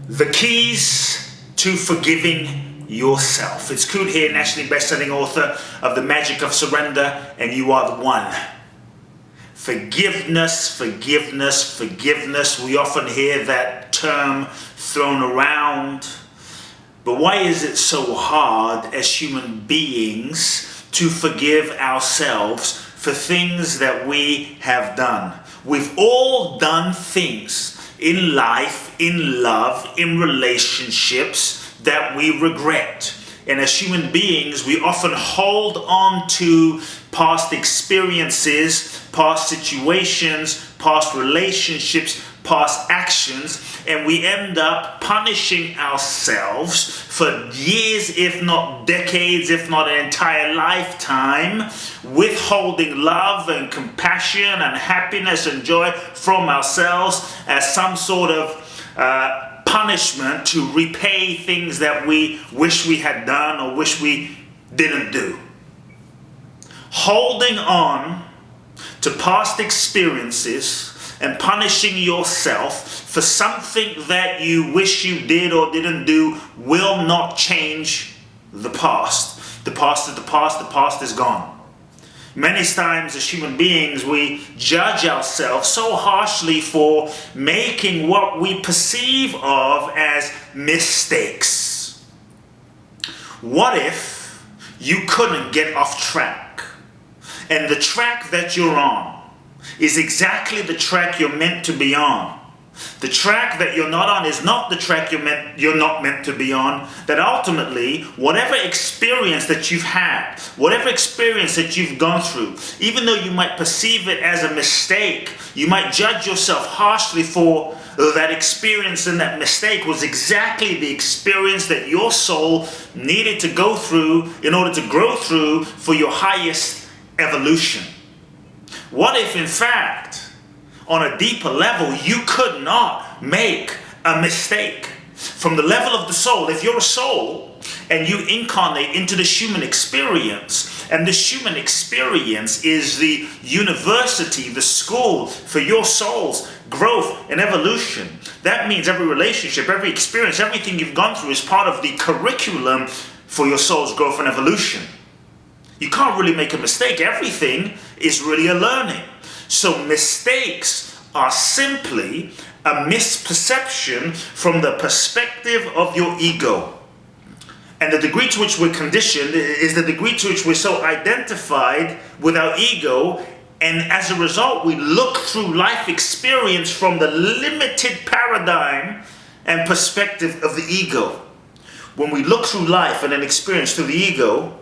The keys to forgiving yourself. It's Kute here, nationally best-selling author of The Magic of Surrender, and you are the one. Forgiveness, forgiveness, forgiveness. We often hear that term thrown around. But why is it so hard as human beings to forgive ourselves for things that we have done? We've all done things in life, in love, in relationships that we regret. And as human beings, we often hold on to past experiences, past situations, past relationships, past actions, and we end up punishing ourselves for years, if not decades, if not an entire lifetime, withholding love and compassion and happiness and joy from ourselves as some sort of punishment to repay things that we wish we had done or wish we didn't do. Holding on to past experiences and punishing yourself for something that you wish you did or didn't do will not change the past. The past is the past, the past is gone. Many times as human beings, we judge ourselves so harshly for making what we perceive of as mistakes. What if you couldn't get off track, and the track that you're on is exactly the track you're meant to be on? The track that you're not on is not the track you're not meant to be on. That ultimately, whatever experience that you've had, whatever experience that you've gone through, even though you might perceive it as a mistake, you might judge yourself harshly for that experience, and that mistake was exactly the experience that your soul needed to go through in order to grow through for your highest evolution. What if, in fact, on a deeper level, you could not make a mistake? From the level of the soul, if you're a soul and you incarnate into the human experience, and this human experience is the university, the school for your soul's growth and evolution, that means every relationship, every experience, everything you've gone through is part of the curriculum for your soul's growth and evolution. You can't really make a mistake. Everything is really a learning. So mistakes are simply a misperception from the perspective of your ego. And the degree to which we're conditioned is the degree to which we're so identified with our ego, and as a result we look through life experience from the limited paradigm and perspective of the ego. When we look through life and an experience through the ego,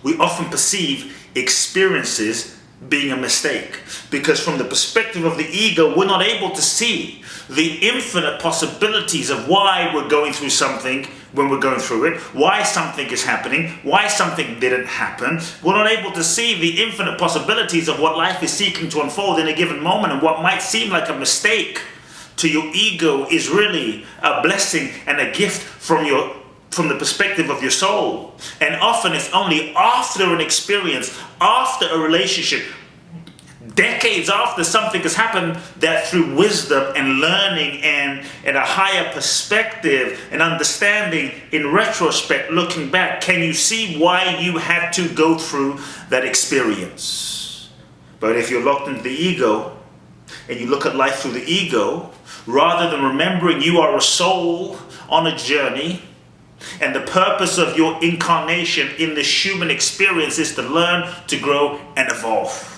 we often perceive experiences being a mistake, because from the perspective of the ego, we're not able to see the infinite possibilities of why we're going through something when we're going through it, why something is happening, why something didn't happen. We're not able to see the infinite possibilities of what life is seeking to unfold in a given moment, and what might seem like a mistake to your ego is really a blessing and a gift from the perspective of your soul. And often it's only after an experience, after a relationship, decades after something has happened, that through wisdom and learning and a higher perspective and understanding, in retrospect, looking back, can you see why you had to go through that experience. But if you're locked into the ego and you look at life through the ego, rather than remembering you are a soul on a journey, and the purpose of your incarnation in this human experience is to learn, to grow, and evolve.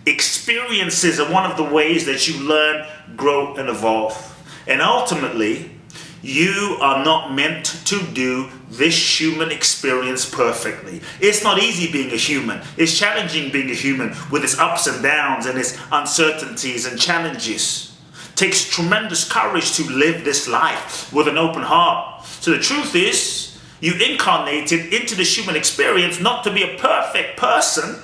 Experiences are one of the ways that you learn, grow, and evolve. And ultimately, you are not meant to do this human experience perfectly. It's not easy being a human. It's challenging being a human with its ups and downs and its uncertainties and challenges. It takes tremendous courage to live this life with an open heart. So the truth is, you incarnated into the human experience not to be a perfect person.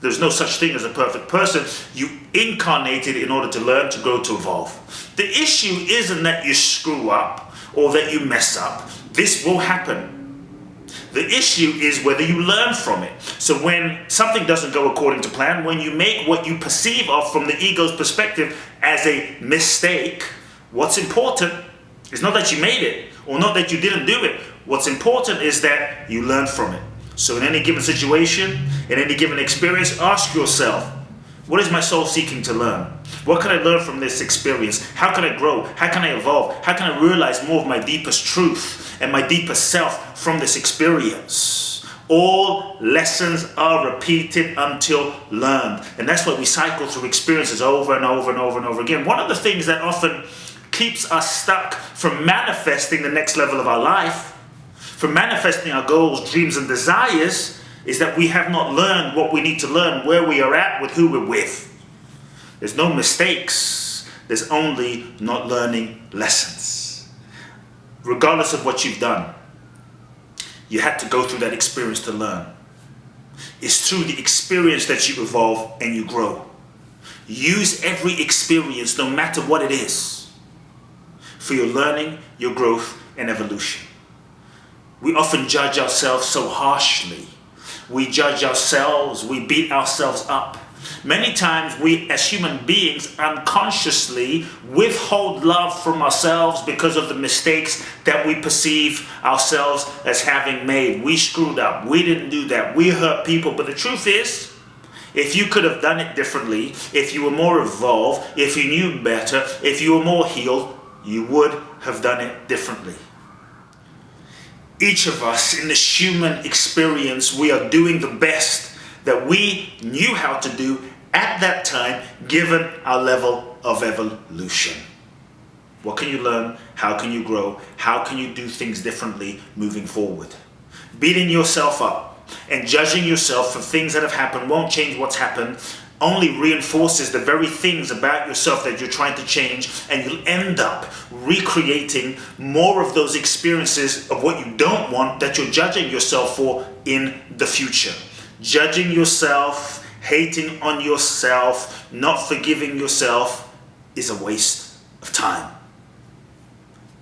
There's no such thing as a perfect person. You incarnated in order to learn, to grow, to evolve. The issue isn't that you screw up or that you mess up. This will happen. The issue is whether you learn from it. So when something doesn't go according to plan, when you make what you perceive of from the ego's perspective as a mistake, what's important It's not that you made it or not that you didn't do it. What's important is that you learn from it. So in any given situation, in any given experience, ask yourself, what is my soul seeking to learn? What can I learn from this experience? How can I grow? How can I evolve? How can I realize more of my deepest truth and my deepest self from this experience? All lessons are repeated until learned. And that's why we cycle through experiences over and over and over and over again. One of the things that often keeps us stuck from manifesting the next level of our life, from manifesting our goals, dreams, and desires, is that we have not learned what we need to learn, where we are at, with who we're with. There's no mistakes. There's only not learning lessons. Regardless of what you've done, you had to go through that experience to learn. It's through the experience that you evolve and you grow. Use every experience, no matter what it is, for your learning, your growth, and evolution. We often judge ourselves so harshly. We judge ourselves, we beat ourselves up. Many times we as human beings unconsciously withhold love from ourselves because of the mistakes that we perceive ourselves as having made. We screwed up, we didn't do that, we hurt people. But the truth is, if you could have done it differently, if you were more evolved, if you knew better, if you were more healed, you would have done it differently. Each of us in this human experience, we are doing the best that we knew how to do at that time, given our level of evolution. What can you learn? How can you grow? How can you do things differently moving forward? Beating yourself up and judging yourself for things that have happened won't change what's happened, only reinforces the very things about yourself that you're trying to change, and you'll end up recreating more of those experiences of what you don't want that you're judging yourself for in the future. Judging yourself, hating on yourself, not forgiving yourself is a waste of time.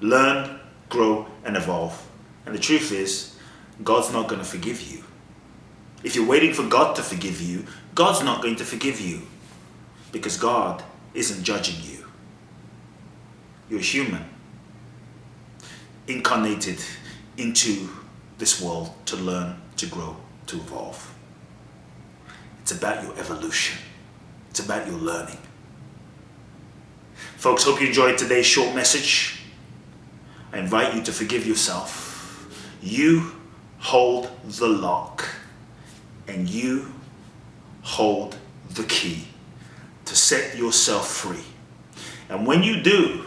Learn, grow, and evolve. And the truth is, God's not going to forgive you. If you're waiting for God to forgive you, God's not going to forgive you, because God isn't judging you. You're human, incarnated into this world to learn, to grow, to evolve. It's about your evolution. It's about your learning. Folks, hope you enjoyed today's short message. I invite you to forgive yourself. You hold the lock, and you hold the key to set yourself free. And when you do,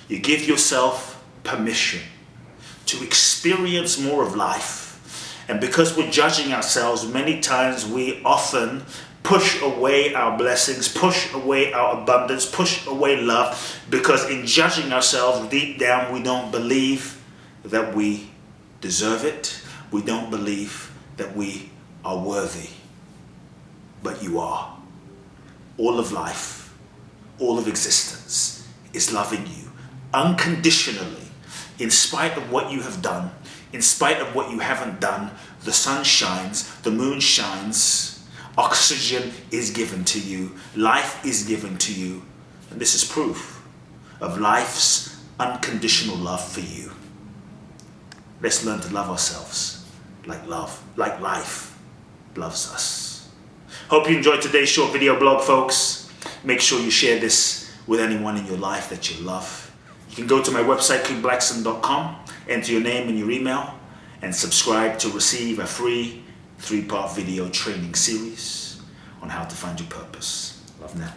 you give yourself permission to experience more of life. And because we're judging ourselves, many times we often push away our blessings, push away our abundance, push away love, because in judging ourselves, deep down, we don't believe that we deserve it. We don't believe that we are worthy. But you are. All of life, all of existence is loving you unconditionally, in spite of what you have done, in spite of what you haven't done. The sun shines, the moon shines, oxygen is given to you, life is given to you. And this is proof of life's unconditional love for you. Let's learn to love ourselves like life loves us. Hope you enjoyed today's short video blog, folks. Make sure you share this with anyone in your life that you love. You can go to my website, kuteblackson.com, enter your name and your email, and subscribe to receive a free 3-part video training series on how to find your purpose. Love now.